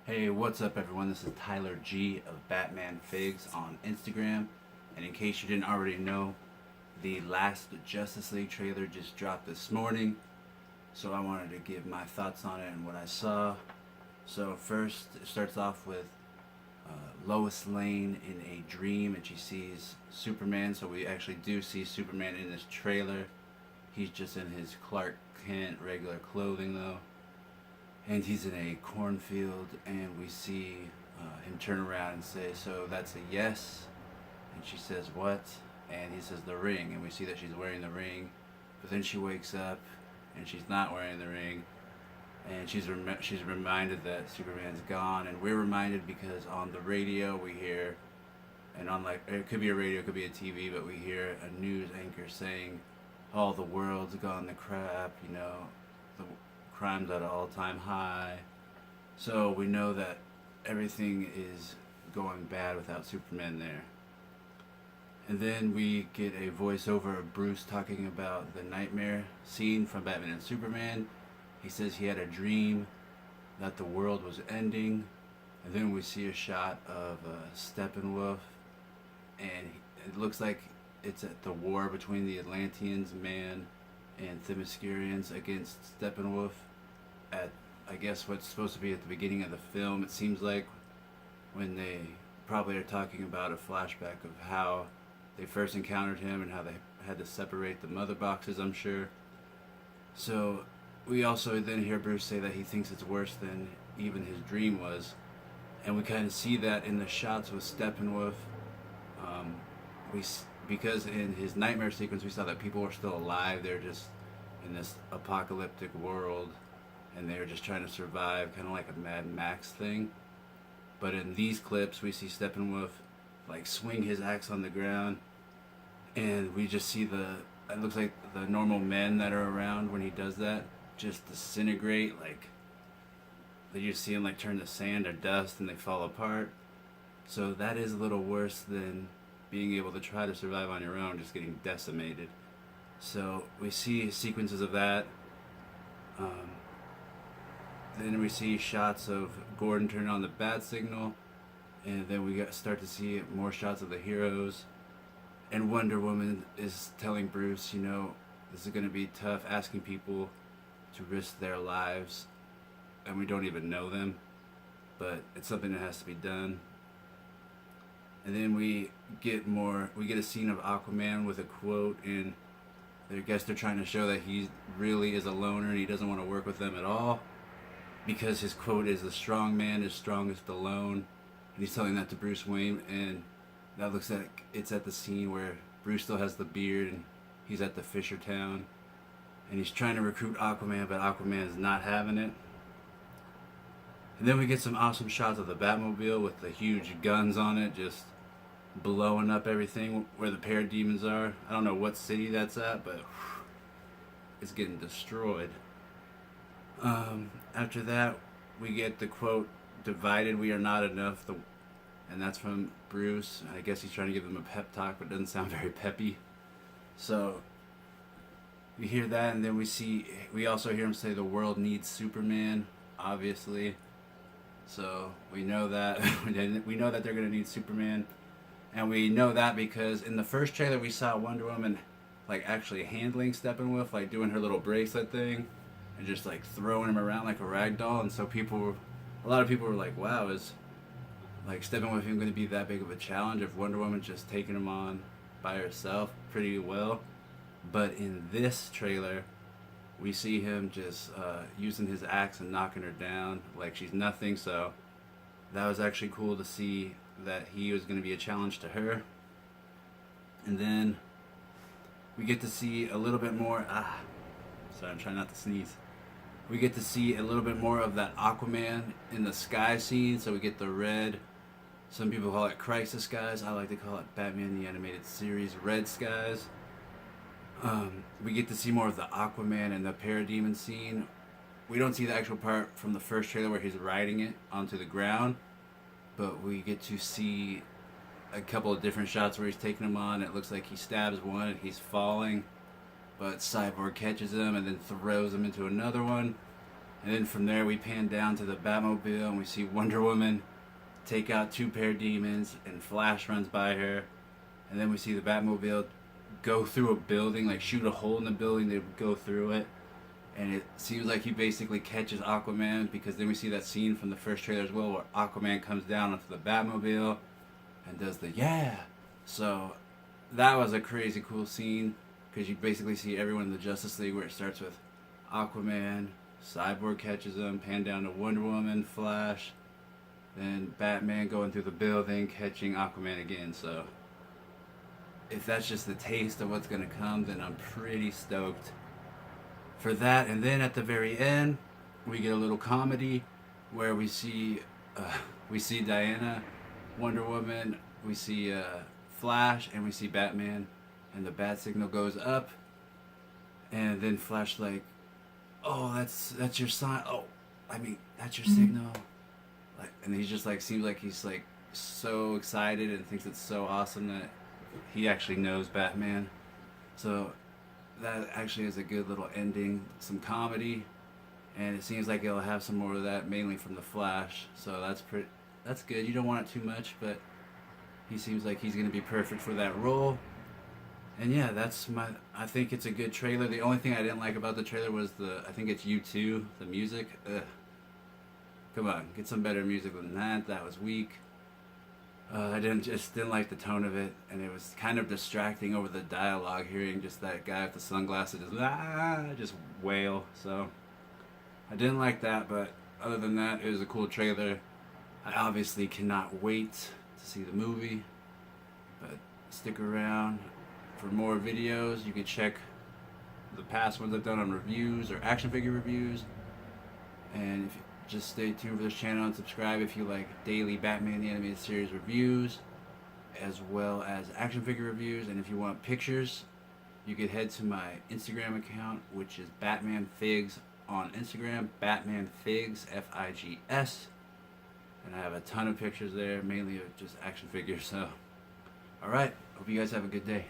Hey, what's up, everyone? This is Tyler G of Batman Figs on Instagram. And in case you didn't already know, the last Justice League trailer just dropped this morning. So I wanted to give my thoughts on it and what I saw. So, first, it starts off with Lois Lane in a dream and she sees Superman. So, we actually do see Superman in this trailer. He's just in his Clark Kent regular clothing, though. And he's in a cornfield, and we see him turn around and say, "So that's a yes?" And she says, "What?" And he says, "The ring." And we see that she's wearing the ring, but then she wakes up, and she's not wearing the ring, and she's reminded that Superman's gone, and we're reminded because on the radio we hear, and on like it could be a radio, it could be a TV, but we hear a news anchor saying, "Oh, the world's gone to crap," the crime's at an all-time high. So we know that everything is going bad without Superman there. And then we get a voiceover of Bruce talking about the nightmare scene from Batman and Superman. He says he had a dream that the world was ending. And then we see a shot of Steppenwolf, and it looks like it's at the war between the Atlanteans, man, and Themyscirians against Steppenwolf at, I guess, what's supposed to be at the beginning of the film. It seems like when they probably are talking about a flashback of how they first encountered him and how they had to separate the mother boxes, I'm sure. So we also then hear Bruce say that he thinks it's worse than even his dream was. And we kind of see that in the shots with Steppenwolf. Um, because in his nightmare sequence we saw that people were still alive. They're just in this apocalyptic world, and they were just trying to survive, kind of like a Mad Max thing. But in these clips, we see Steppenwolf like swing his axe on the ground, and we just see it looks like the normal men that are around when he does that just disintegrate. Like you see him like turn to sand or dust, and they fall apart. So that is a little worse than being able to try to survive on your own, just getting decimated. So we see sequences of that. Then we see shots of Gordon turning on the bat signal, and then we start to see more shots of the heroes. And Wonder Woman is telling Bruce, this is going to be tough, asking people to risk their lives, and we don't even know them, but it's something that has to be done. And then we get a scene of Aquaman with a quote, and I guess they're trying to show that he really is a loner and he doesn't want to work with them at all, because his quote is, "The strong man is strongest alone," and he's telling that to Bruce Wayne. And that looks like it's at the scene where Bruce still has the beard and he's at the Fisher Town, and he's trying to recruit Aquaman, but Aquaman is not having it. And then we get some awesome shots of the Batmobile with the huge guns on it, just blowing up everything where the parademons are. I don't know what city that's at, but it's getting destroyed. After that, we get the quote, "Divided we are not enough," and that's from Bruce. I guess he's trying to give them a pep talk, but it doesn't sound very peppy. So we hear that, and then we also hear him say the world needs Superman, obviously. So we know that we know that they're gonna need Superman, and we know that because in the first trailer we saw Wonder Woman like actually handling Steppenwolf, like doing her little bracelet thing, and just like throwing him around like a rag doll. And so a lot of people were like, "Wow, is like Steppenwolf even going to be that big of a challenge if Wonder Woman's just taking him on by herself pretty well?" But in this trailer, we see him just using his axe and knocking her down like she's nothing. So that was actually cool to see that he was going to be a challenge to her. And then we get to see a little bit more. Sorry, I'm trying not to sneeze. We get to see a little bit more of that Aquaman in the sky scene. So we get the red. Some people call it Crisis Skies. I like to call it Batman the Animated Series Red Skies. We get to see more of the Aquaman and the parademon scene. We don't see the actual part from the first trailer where he's riding it onto the ground, but we get to see a couple of different shots where he's taking him on. It looks like he stabs one and he's falling, but Cyborg catches him and then throws him into another one. And then from there we pan down to the Batmobile and we see Wonder Woman take out two parademons and Flash runs by her. And then we see the Batmobile go through a building, like shoot a hole in the building, they go through it. And it seems like he basically catches Aquaman, because then we see that scene from the first trailer as well where Aquaman comes down onto the Batmobile and does the yeah. So that was a crazy cool scene, because you basically see everyone in the Justice League, where it starts with Aquaman, Cyborg catches him, pan down to Wonder Woman, Flash, then Batman going through the building, catching Aquaman again. So if that's just the taste of what's going to come, then I'm pretty stoked for that. And then at the very end, we get a little comedy where we see Diana, Wonder Woman, we see Flash, and we see Batman, and the bat signal goes up, and then Flash like, oh, that's your sign. Oh, I mean, that's your signal. Like, and he's just like, seems like he's like so excited and thinks it's so awesome that he actually knows Batman. So that actually is a good little ending, some comedy, and it seems like it'll have some more of that, mainly from the Flash. So that's good. You don't want it too much, but he seems like he's gonna be perfect for that role. And yeah, I think it's a good trailer. The only thing I didn't like about the trailer was I think it's U2, the music. Ugh. Come on, get some better music than that. That was weak. I didn't like the tone of it, and it was kind of distracting over the dialogue, hearing just that guy with the sunglasses just wail. So I didn't like that, but other than that, it was a cool trailer. I obviously cannot wait to see the movie, but stick around for more videos. You can check the past ones I've done on reviews or action figure reviews, and if you just stay tuned for this channel and subscribe if you like daily Batman the Animated Series reviews, as well as action figure reviews. And if you want pictures, you can head to my Instagram account, which is Batman Figs on Instagram, Batman Figs, Figs, and I have a ton of pictures there, mainly of just action figures. So, alright, hope you guys have a good day.